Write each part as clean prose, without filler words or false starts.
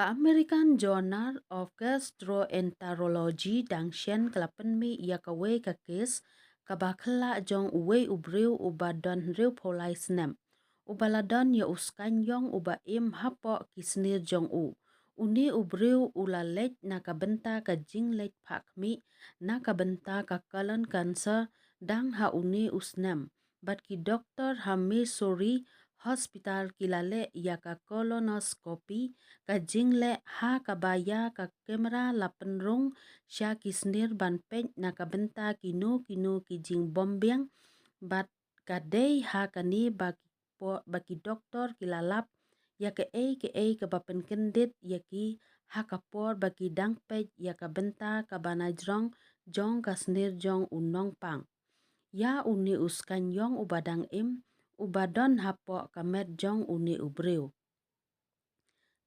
American Journal of Gastroenterology dangshen kalapan mi ya kawe ka kes kabakla jong uwe ubriu uba don riu polai snem. Ubaladon ya uskan yong uba im hapo kisnir jong u. Uni ubriu ulalej na kabenta ka jinglej pakmi na kabenta ka kalan kanser dang ha uni usnem. Bat ki doktor ha Missouri hospital kilale ya ka colonoscopy ka jingle ha kabaya ka kamera lapenrung sya kisnir ban pej na kabenta kinu ki jing bombyang bat kadei ha kani bagi doktor kilalap ya ke ke bapen kendit ya ki ha kapor bagi dang pej ya kabenta kabanajrong jong kasnir jong unong pang ya uni uskan yong ubadang im ubadon hapo kamet jong uni ubriu.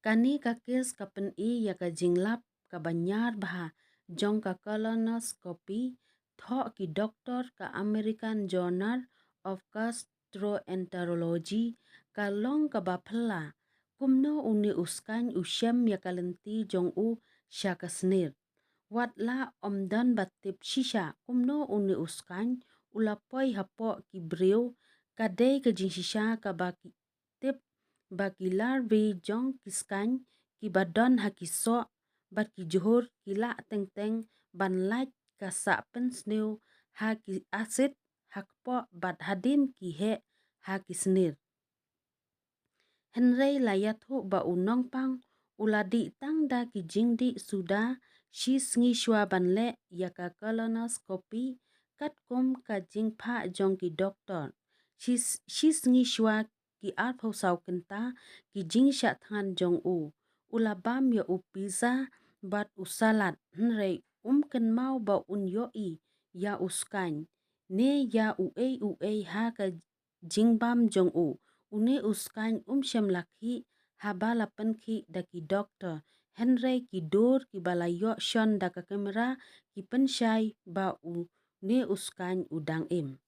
Kani kakis kapen I ya ka jinglap ka banyar baha jong ka colonoscopy tho ki doktor ka American Journal of Gastroenterology ka long ka bapela kumno uni uskan usyam ya kalenti jong u sya kasnir. Watla omdan batip shisha kumno uni uskan ulapoy hapo ki briu kadei ka jing shisha ka baki tip baki larvi jong kiskan ki badon hakiso bat ki johor kila teng ban laj ka sa pensneu ha ki asid hakpo bat hadin ki he ha kisnir. Henry layathu ba unong pang uladi tangda ki jingdi suda shis ngi shwa banle ya ka colonoscopy kat kum ka jingpha jong ki doktor. Shis ngi shwa ki arpho saw kenta ki jingsha than jong u. Ulabam ya u pizza bat usalat henry ken mau ba un yo I ya uskan. Ne ya u ha ka jingbam jong u. Une uskan syam lakhi habalapan ki daki doktor. Henry ki dor ki balayo shon daka kamera ki pensyay ba u ne uskan udang im.